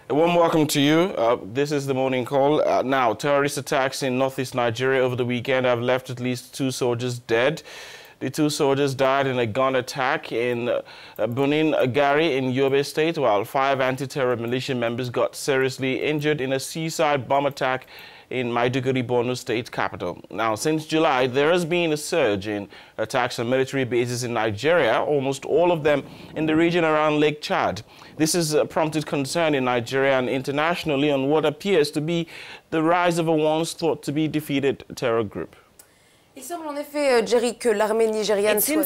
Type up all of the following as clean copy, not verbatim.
A warm welcome to you. This is the morning call. Now, terrorist attacks in northeast Nigeria over the weekend have left at least 2 soldiers dead. The 2 soldiers died in a gun attack in Bunin Gari in Yobe State, while 5 anti-terror militia members got seriously injured in a seaside bomb attack in Maiduguri, Borno State capital. Now, since July, there has been a surge in attacks on military bases in Nigeria, almost all of them in the region around Lake Chad. This has prompted concern in Nigeria and internationally on what appears to be the rise of a once thought to be defeated terror group. It seems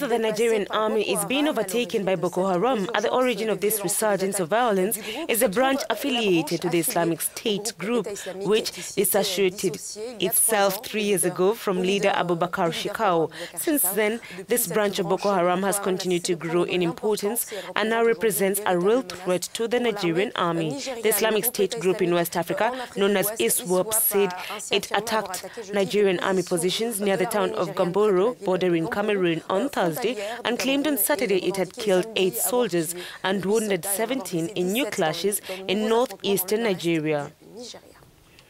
that the Nigerian army is being overtaken by Boko Haram. At the origin of this resurgence of violence is a branch affiliated to the Islamic State group, which disassociated itself 3 years ago from leader Abubakar Shekau. Since then, this branch of Boko Haram has continued to grow in importance and now represents a real threat to the Nigerian army. The Islamic State group in West Africa, known as ISWAP, said it attacked Nigerian army positions near the town of Gamboro, bordering Cameroon, on Thursday, and claimed on Saturday it had killed 8 soldiers and wounded 17 in new clashes in northeastern Nigeria.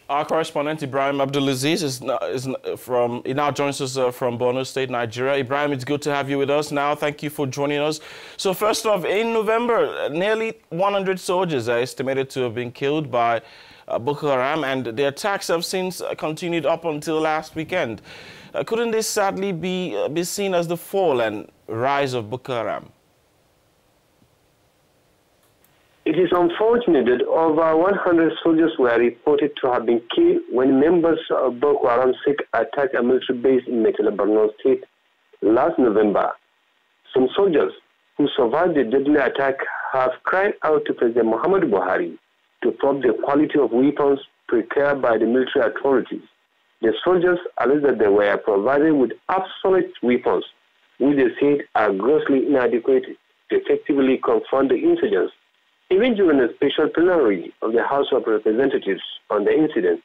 Our correspondent Ibrahim Abdulaziz now joins us from Borno State, Nigeria. Ibrahim, it's good to have you with us now. Thank you for joining us. So first off, in November, nearly 100 soldiers are estimated to have been killed by Boko Haram, and the attacks have since continued up until last weekend. Couldn't this sadly be seen as the fall and rise of Boko Haram? It is unfortunate that over 100 soldiers were reported to have been killed when members of Boko Haram attacked a military base in Borno State last November. Some soldiers who survived the deadly attack have cried out to President Muhammadu Buhari to probe the quality of weapons procured by the military authorities. The soldiers alleged that they were provided with obsolete weapons, which they said are grossly inadequate to effectively confront the insurgents. Even during a special plenary of the House of Representatives on the incident,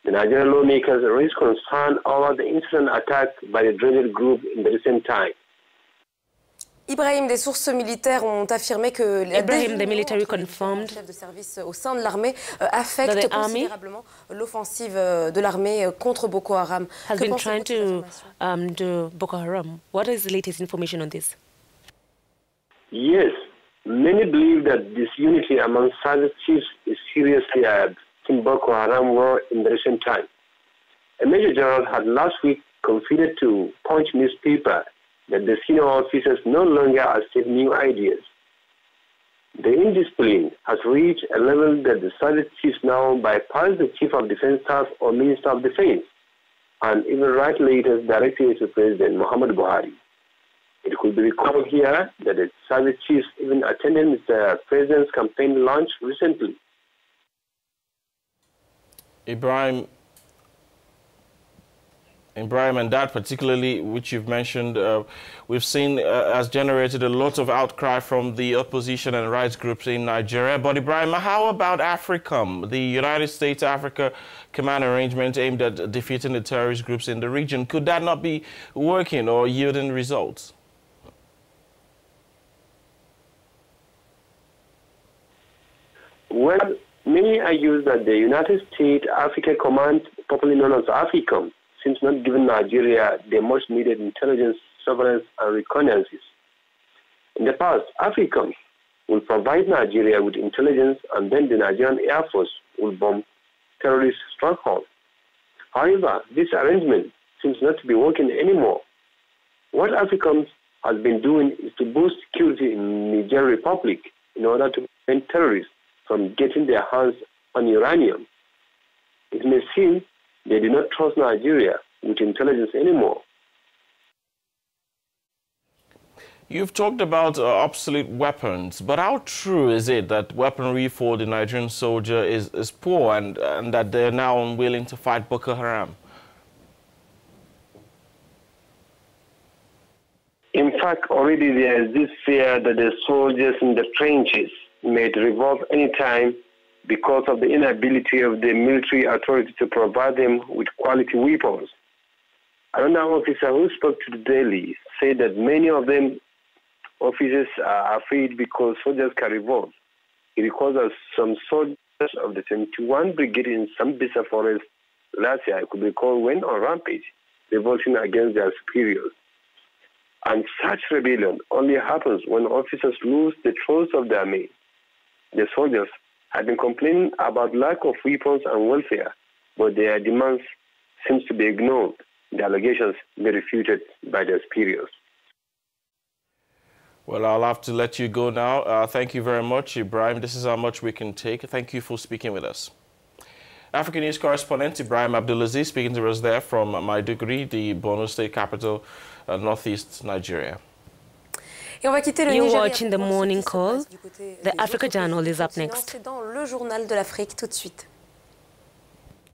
the Nigerian lawmakers raised concern over the incident attack by the dreaded group in the recent time. Ibrahim, des sources militaires ont affirmé que the military confirmed chef de service au sein de l'armée affecte considérablement l'offensive de l'armée contre Boko Haram. Has been trying to do Boko Haram. What is the latest information on this? Yes, many believe that disunity among service chiefs is seriously in Boko Haram war in the recent time. A major general had last week confided to Punch newspaper that the senior officers no longer accept new ideas. The indiscipline has reached a level that the service chiefs now bypass the Chief of Defense Staff or Minister of Defense and even write letters directly to President Muhammadu Buhari. It could be recalled here that the service chiefs even attended Mr. President's campaign launch recently. Ibrahim, and that particularly, which you've mentioned, we've seen has generated a lot of outcry from the opposition and rights groups in Nigeria. But Ibrahim, how about AFRICOM, the United States Africa Command arrangement aimed at defeating the terrorist groups in the region? Could that not be working or yielding results? Well, many argue that the United States Africa Command, popularly known as AFRICOM, seems not giving Nigeria the much needed intelligence, surveillance, and reconnaissance. In the past, AFRICOM will provide Nigeria with intelligence, and then the Nigerian Air Force will bomb terrorist strongholds. However, this arrangement seems not to be working anymore. What AFRICOM has been doing is to boost security in the Niger Republic in order to prevent terrorists from getting their hands on uranium. It may seem they do not trust Nigeria with intelligence anymore. You've talked about obsolete weapons, but how true is it that weaponry for the Nigerian soldier is poor and that they're now unwilling to fight Boko Haram? In fact, already there is this fear that the soldiers in the trenches may revolt any time because of the inability of the military authority to provide them with quality weapons. Another officer who spoke to the Daily said that many of them officers are afraid because soldiers can revolt. He recalls that some soldiers of the 71 Brigade in Sambisa Forest last year, I could recall, went on rampage, revolting against their superiors. And such rebellion only happens when officers lose the trust of their men. The soldiers had been complaining about lack of weapons and welfare, but their demands seem to be ignored. The allegations be refuted by their superiors. Well, I'll have to let you go now. Thank you very much, Ibrahim. This is how much we can take. Thank you for speaking with us. African News correspondent Ibrahim Abdulaziz speaking to us there from Maiduguri, the Borno State capital, northeast Nigeria. You're watching the morning call. The Africa Journal is up next. Le journal de l'Afrique tout de suite.